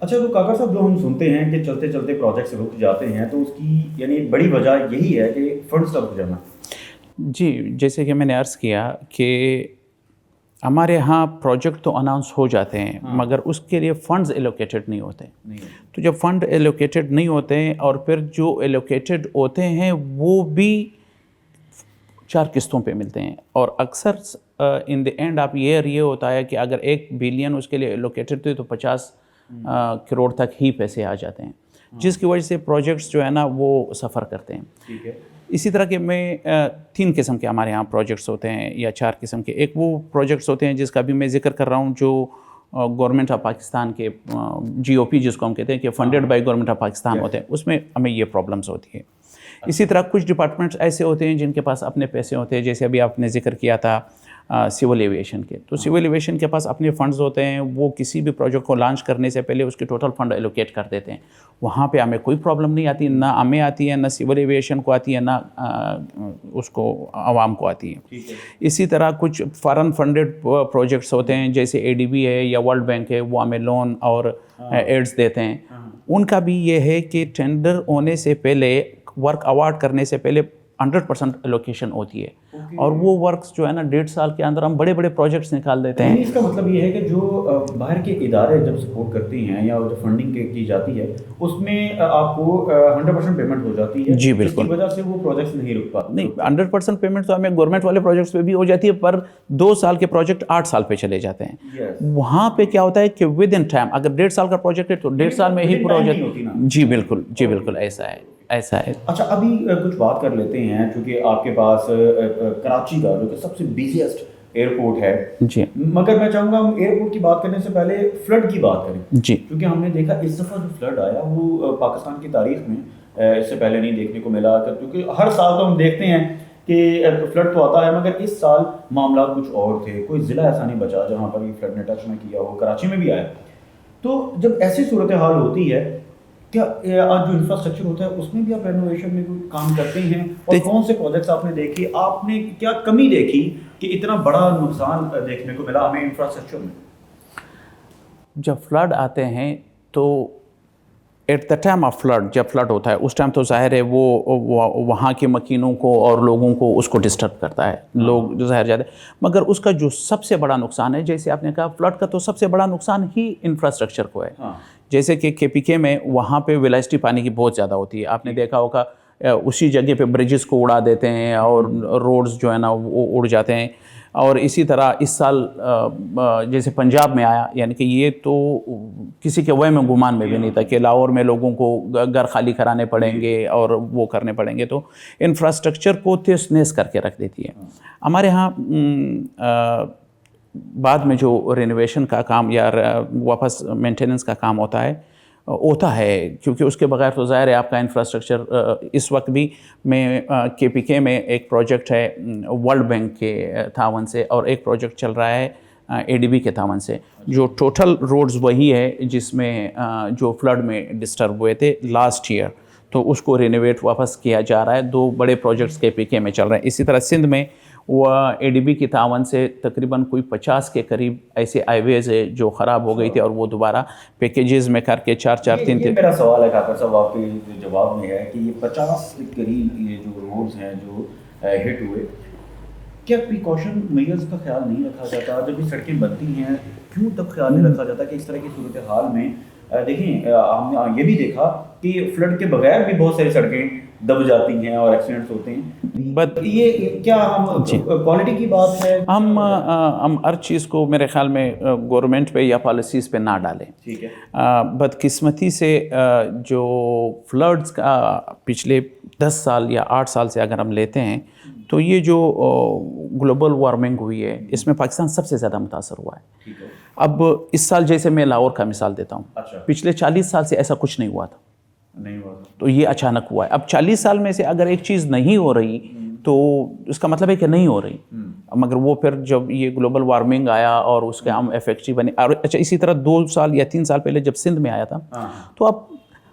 اچھا تو کاکر صاحب جو ہم سنتے ہیں کہ چلتے چلتے پروجیکٹس رک جاتے ہیں تو اس کی یعنی ایک بڑی وجہ یہی ہے کہ فنڈس کا رک جانا. جی جیسے کہ میں نے عرض کیا کہ ہمارے یہاں پروجیکٹ تو اناؤنس ہو جاتے ہیں مگر اس کے لیے فنڈز ایلوکیٹڈ نہیں ہوتے. تو جب فنڈ ایلوکیٹڈ نہیں ہوتے ہیں اور پھر جو ایلوکیٹڈ ہوتے ہیں وہ بھی 4 قسطوں پہ ملتے ہیں اور اکثر ان دی اینڈ آپ یہ ہوتا ہے کہ اگر 1 بلین اس کے لیے ایلوکیٹڈ تھے تو 50 کروڑ تک ہی پیسے آ جاتے ہیں جس کی وجہ سے پروجیکٹس جو ہے نا وہ سفر کرتے ہیں. ٹھیک ہے. اسی طرح کے میں 3 قسم کے ہمارے یہاں پروجیکٹس ہوتے ہیں یا 4 قسم کے. ایک وہ پروجیکٹس ہوتے ہیں جس کا بھی میں ذکر کر رہا ہوں جو گورنمنٹ آف پاکستان کے GOP جس کو ہم کہتے ہیں کہ funded by government of Pakistan ہوتے ہیں, اس میں ہمیں یہ پرابلمس ہوتی ہے. اسی طرح کچھ ڈپارٹمنٹس ایسے ہوتے ہیں جن کے پاس اپنے پیسے ہوتے ہیں, جیسے ابھی آپ نے ذکر کیا تھا سول ایویشن کے. تو سول ایویشن کے پاس اپنے فنڈز ہوتے ہیں, وہ کسی بھی پروجیکٹ کو لانچ کرنے سے پہلے اس کی ٹوٹل فنڈ ایلوکیٹ کر دیتے ہیں. وہاں پہ ہمیں کوئی پرابلم نہیں آتی, نہ ہمیں آتی ہے, نہ سول ایویشن کو آتی ہے, نہ اس کو عوام کو آتی ہے. اسی طرح کچھ فارن فنڈڈ پروجیکٹس ہوتے ہیں جیسے ADB ہے یا ورلڈ بینک ہے, وہ ہمیں لون اور ایڈز دیتے ہیں. ان کا بھی یہ ہے کہ ٹینڈر ہونے سے پہلے, ورک اوارڈ کرنے سے پہلے 100% ایلوکیشن ہوتی ہے اور وہ ورکس جو ہے نا 1.5 سال کے اندر ہم بڑے بڑے پروجیکٹس نکال دیتے ہیں. اس کا مطلب یہ ہے کہ جو باہر کے ادارے جب سپورٹ کرتے ہیں یا جو فنڈنگ کی جاتی ہے اس میں آپ کو 100% پیمنٹ ہو جاتی ہے. جی بالکل, اس کی وجہ سے وہ پروجیکٹس نہیں رک پاتے. نہیں 100% پیمنٹ تو ہمیں گورنمنٹ والے پروجیکٹس پہ بھی ہو جاتی ہے, پر 2 سال کے پروجیکٹ 8 سال پہ چلے جاتے ہیں. وہاں پہ کیا ہوتا ہے کہ ود ان ٹائم, اگر 1.5 سال کا پروجیکٹ ہے تو 1.5 سال میں ہی پورا ہو جاتا ہے. جی بالکل, جی بالکل ایسا ہے. اچھا ابھی کچھ بات کر لیتے ہیں چونکہ آپ کے پاس کراچی کا جو کہ سب سے بیزیسٹ ایئرپورٹ ہے جی, مگر میں چاہوں گا ہم ایئرپورٹ کی بات کرنے سے پہلے فلڈ کی بات کریں جی, کیونکہ ہم نے دیکھا اس دفعہ جو فلڈ آیا وہ پاکستان کی تاریخ میں اس سے پہلے نہیں دیکھنے کو ملا. کیونکہ ہر سال تو ہم دیکھتے ہیں کہ فلڈ تو آتا ہے مگر اس سال معاملات کچھ اور تھے. کوئی ضلع ایسا نہیں بچا جہاں پر یہ فلڈ نے ٹچ نہ کیا ہو. کراچی میں بھی آیا. تو جب ایسی صورتحال ہوتی ہے کیا آج جو انفراسٹرکچر ہوتا ہے اس میں بھی آپ رینوویشن میں کوئی کام کرتے ہیں, اور کون سے پروجیکٹس آپ نے دیکھے, آپ نے کیا کمی دیکھی کہ اتنا بڑا نقصان دیکھنے کو ملا ہمیں انفراسٹرکچر میں؟ جب فلڈ آتے ہیں تو at the time of flood, جب فلڈ ہوتا ہے اس ٹائم تو ظاہر ہے وہ وہاں کے مکینوں کو اور لوگوں کو اس کو ڈسٹرب کرتا ہے, لوگ جو ظاہر جاتے ہیں. مگر اس کا جو سب سے بڑا نقصان ہے, جیسے آپ نے کہا فلڈ کا تو سب سے بڑا نقصان ہی انفراسٹرکچر کو ہے. جیسے کہ KPK میں وہاں پہ ویلاسٹی پانی کی بہت زیادہ ہوتی ہے. آپ نے دیکھا ہوگا اسی جگہ پہ بریجز کو اڑا دیتے ہیں اور روڈز جو ہے نا وہ اڑ جاتے ہیں. اور اسی طرح اس سال جیسے پنجاب میں آیا, یعنی کہ یہ تو کسی کے وہم میں گمان میں بھی نہیں تھا کہ لاہور میں لوگوں کو گھر خالی کرانے پڑیں گے اور وہ کرنے پڑیں گے. تو انفراسٹرکچر کو تیس نیس کر کے رکھ دیتی ہے. ہمارے ہاں بعد میں جو رینوویشن کا کام یا واپس مینٹیننس کا کام ہوتا ہے کیونکہ اس کے بغیر تو ظاہر ہے آپ کا انفراسٹرکچر. اس وقت بھی میں KPK میں ایک پروجیکٹ ہے ورلڈ بینک کے تعاون سے, اور ایک پروجیکٹ چل رہا ہے ADB کے تعاون سے, جو ٹوٹل روڈز وہی ہے جس میں جو فلڈ میں ڈسٹرب ہوئے تھے لاسٹ ایئر, تو اس کو رینوویٹ واپس کیا جا رہا ہے. 2 بڑے پروجیکٹس KPK میں چل رہے ہیں. اسی طرح سندھ میں وہ ADB کی تعاون سے تقریباً کوئی 50 کے قریب ایسے ہائی ویز ہے جو خراب ہو گئی تھی, اور وہ دوبارہ پیکیجز میں کر کے 4-4-3 یہ میرا سوال ہے کاکر صاحب آپ کے جواب میں ہے کہ یہ 50 کے قریب یہ جو روڈز ہیں جو ہٹ ہوئے, کیا پریکاشن میئرز کا خیال نہیں رکھا جاتا جب یہ سڑکیں بنتی ہیں؟ کیوں تب خیال نہیں رکھا جاتا کہ اس طرح کی صورتحال میں دیکھیں ہم نے یہ بھی دیکھا کہ فلڈ کے بغیر بھی بہت ساری سڑکیں دب جاتی ہیں اور ایکسیڈنٹس ہوتے ہیں. بٹ یہ کیا ہم کوالٹی کی بات ہے؟ ہم ہر چیز کو میرے خیال میں گورنمنٹ پہ یا پالیسیز پہ نہ ڈالیں. ٹھیک ہے. بدقسمتی سے جو فلڈز کا پچھلے 10 سال یا 8 سال سے اگر ہم لیتے ہیں تو یہ جو گلوبل وارمنگ ہوئی ہے اس میں پاکستان سب سے زیادہ متاثر ہوا ہے. اب اس سال جیسے میں لاہور کا مثال دیتا ہوں, پچھلے 40 سال سے ایسا کچھ نہیں ہوا تھا, تو یہ اچانک ہوا ہے. اب 40 سال میں سے اگر ایک چیز نہیں ہو رہی تو اس کا مطلب ہے کہ نہیں ہو رہی, مگر وہ پھر جب یہ گلوبل وارمنگ آیا اور اس کے ہم افیکٹو بنے. اچھا اسی طرح 2 سال یا 3 سال پہلے جب سندھ میں آیا تھا تو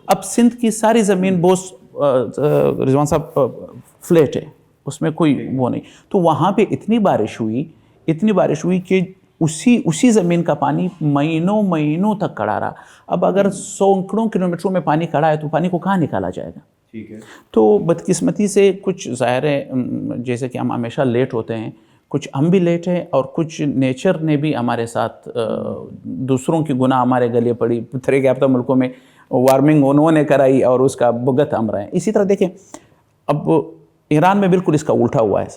اب سندھ کی ساری زمین بہت رضوان صاحب فلیٹ ہے, اس میں کوئی وہ نہیں. تو وہاں پہ اتنی بارش ہوئی کہ उसी ज़मीन का पानी महीनों तक खड़ा रहा। अब अगर सैकड़ों किलोमीटरों में पानी खड़ा है तो पानी को कहाँ निकाला जाएगा? ठीक है। तो बदकिस्मती से कुछ ज़ाहिर है, जैसे कि हम हमेशा लेट होते हैं, कुछ हम भी लेट हैं और कुछ नेचर ने भी हमारे साथ दूसरों की गुनाह हमारे गले पड़ी। तरह याफ्ता मुल्कों में वार्मिंग उन्होंने कराई और उसका भुगत हम रहे हैं। इसी तरह देखें, अब ईरान में बिल्कुल इसका उल्टा हुआ है।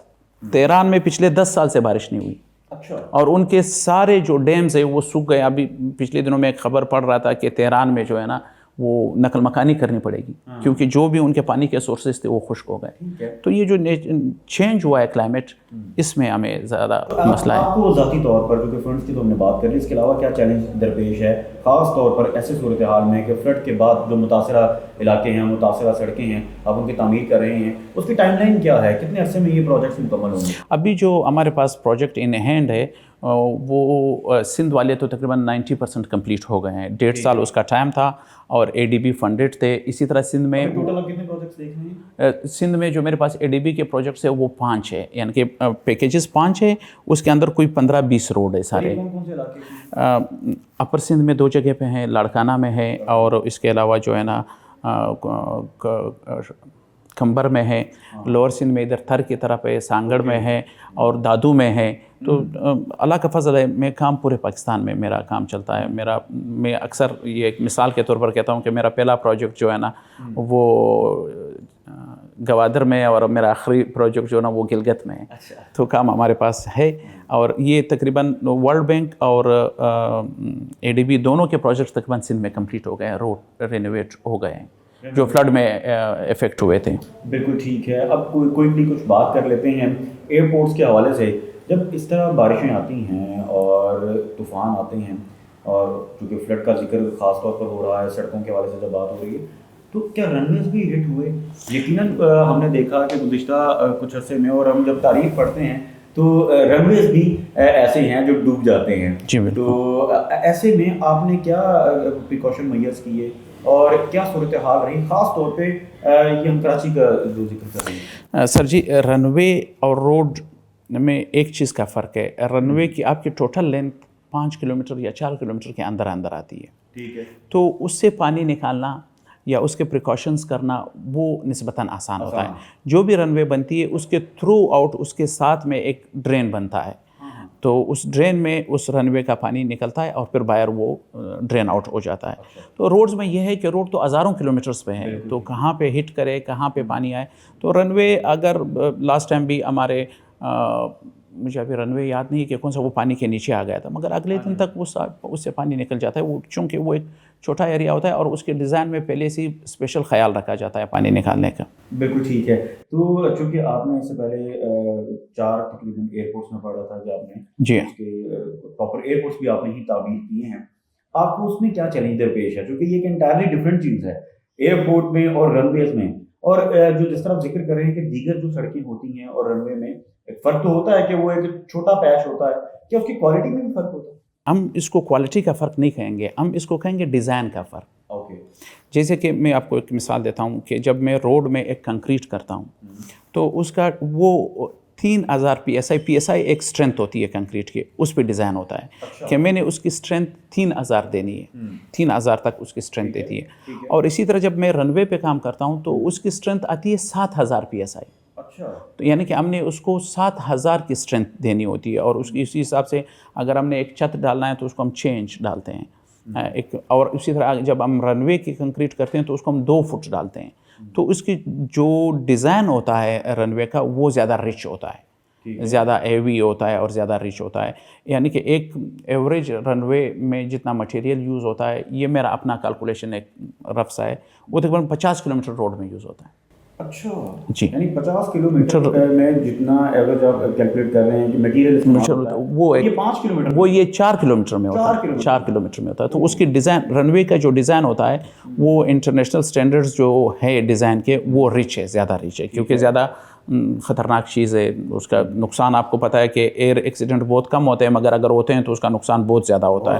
तेहरान में पिछले 10 साल से बारिश नहीं हुई। अच्छा। और उनके सारे जो डैम्स है वो सूख गए। अभी पिछले दिनों में एक खबर पढ़ रहा था कि तेहरान में जो है ना वो नकल मकानी करनी पड़ेगी, क्योंकि जो भी उनके पानी के सोर्सेज थे वो खुश्क हो गए। तो ये जो चेंज हुआ है क्लाइमेट, इसमें हमें ज़्यादा मसला है। आपको ज़ाती तौर पर, जो कि फ्लड्स की तो हमने बात कर ली, इसके अलावा क्या चैलेंज दरपेश है ख़ास तौर पर ऐसे सूरत हाल में कि फ्लड के बाद जो मुतासरा इलाके हैं, मुतासरा सड़कें हैं, आप उनकी तामीर कर रहे हैं, उसकी टाइमलाइन क्या है? कितने अरसे में ये प्रोजेक्ट्स मुकम्मल होंगे? अभी जो हमारे पास प्रोजेक्ट इन हैंड है वो सिंध वाले तो तकरीबन 90% कंप्लीट हो गए हैं। 1.5 साल उसका टाइम था और ADB फंडेड थे। इसी तरह सिंध में टोटल आप कितने प्रोजेक्ट्स देख रहे हैं? सिंध में जो मेरे पास ADB के प्रोजेक्ट्स है वो 5 है, यानी कि पैकेजेस 5 है। उसके अंदर कोई 15-20 रोड है सारे। कौन से इलाके? अपर सिंध में 2 जगह पे हैं, लाड़काना में है और इसके अलावा जो है ना खंबर में है, लोअर सिंध में इधर थर की तरफ है, सांगड़ में है और दादू में है। तो अल्लाह का फजल है, मैं काम पूरे पाकिस्तान में मेरा काम चलता है। मैं अक्सर ये एक मिसाल के तौर पर कहता हूँ कि मेरा पहला प्रोजेक्ट जो है ना वो गवादर में है और मेरा आखिरी प्रोजेक्ट जो है ना वो गिलगित में है। अच्छा। तो काम हमारे पास है और ये तकरीबन वर्ल्ड बैंक और ADB दोनों के प्रोजेक्ट तकरीबन सिंध में कंप्लीट हो गए हैं, रोड रेनोवेट हो गए हैं जो फ्लड में इफ़ेक्ट हुए थे। बिल्कुल ठीक है। अब कोई कुछ बात कर लेते हैं एयरपोर्ट्स के हवाले से। जब इस तरह बारिशें आती हैं और तूफ़ान आते हैं और चूँकि फ्लड का जिक्र ख़ास तौर पर हो रहा है, सड़कों के हवाले से जब बात हो रही है, तो क्या रनवेज भी हिट हुए? यकीनन हमने देखा कि गुज़िश्ता कुछ अरसे में, और हम जब तारीख पढ़ते हैं तो रनवेज भी ऐसे हैं जो डूब जाते हैं। जी बिल्कुल। तो ऐसे में आपने क्या प्रिकॉशन मुहैया किए और क्या सूरत हाल रही, ख़ास तौर पे ये हम कराची का जो जिक्र कर रहे हैं? सर जी, रनवे और रोड में एक चीज़ का फ़र्क है। रनवे की आपकी टोटल लेंथ 5 किलोमीटर या 4 किलोमीटर के अंदर आती है। ठीक है। तो उससे पानी निकालना या उसके प्रिकॉशंस करना वो निस्बतन आसान होता है। जो भी रनवे बनती है उसके थ्रू आउट उसके साथ में एक ड्रेन बनता है। तो उस ड्रेन में उस रनवे का पानी निकलता है और फिर बाहर वो ड्रेन आउट हो जाता है। तो रोड्स में यह है कि रोड तो हज़ारों किलोमीटर्स पे है, तो कहाँ पे हिट करे, कहाँ पे पानी आए। तो रनवे अगर लास्ट टाइम भी हमारे मुझे अभी रनवे याद नहीं कि कौन सा वो पानी के नीचे आ गया था, मगर अगले दिन तक उससे पानी निकल जाता है। वो चूँकि वो एक छोटा एरिया होता है और उसके डिज़ाइन में पहले से स्पेशल ख्याल रखा जाता है पानी निकालने का। बिल्कुल ठीक है। तो चूँकि आपने इससे पहले 4 तकरीबन एयरपोर्ट्स में पढ़ा था कि आपने जी उसके प्रॉपर एयरपोर्ट्स भी आपने ही तामीर किए हैं, आपको उसमें क्या चैलेंज दरपेश है? क्योंकि ये एक एंटायरली डिफरेंट चीज़ है एयरपोर्ट में और रनवेज में। और जो जिस तरह आप जिक्र कर रहे हैं कि दीगर जो सड़कें होती हैं और रनवे में एक फ़र्क तो होता है कि वो एक छोटा पैच होता है, क्या उसकी क्वालिटी में भी फ़र्क होता है? हम इसको क्वालिटी का फ़र्क नहीं कहेंगे, हम इसको कहेंगे डिज़ाइन का फ़र्क। ओके। जैसे कि मैं आपको एक मिसाल देता हूँ कि जब मैं रोड में एक कंक्रीट करता हूँ तो उसका वो 3000 PSI एक स्ट्रेंथ होती है कंक्रीट की, उस पर डिज़ाइन होता है। अच्छा। कि मैंने उसकी स्ट्रेंथ 3000 देनी है, 3000 तक उसकी स्ट्रेंथ देती है। और इसी तरह जब मैं रनवे पे काम करता हूँ तो उसकी स्ट्रेंथ आती है 7000 PSI। अच्छा। तो यानी कि हमने उसको 7000 की स्ट्रेंथ देनी होती है और उसकी इसी हिसाब से अगर हमने एक छत डालना है तो उसको हम 6 इंच डालते हैं एक। और उसी तरह जब हम रनवे की कंक्रीट करते हैं तो उसको हम 2 फुट डालते हैं। तो उसकी जो डिज़ाइन होता है रनवे का वो ज़्यादा रिच होता है, ज़्यादा हेवी होता है और ज़्यादा रिच होता है। यानी कि एक एवरेज रनवे में जितना मटेरियल यूज़ होता है, ये मेरा अपना कैलकुलेशन एक रफ सा है, वो तकरीबन 50 किलोमीटर रोड में यूज़ होता है। अच्छा जी। यानी 50 किलोमीटर में जितना एवरेज आप कैलकुलेट कर रहे हैं कि मटेरियल वो ये 5 किलोमीटर, वो ये 4 किलोमीटर में होता है। 4 किलोमीटर में होता है। तो उसकी डिज़ाइन रनवे का जो डिज़ाइन होता है वो इंटरनेशनल स्टैंडर्ड्स जो है डिज़ाइन के वो रिच है, ज़्यादा रिच है, क्योंकि ज़्यादा ख़तरनाक चीज़ है। उसका नुकसान आपको पता है कि एयर एक्सीडेंट बहुत कम होते हैं, मगर अगर होते हैं तो उसका नुकसान बहुत ज़्यादा होता है।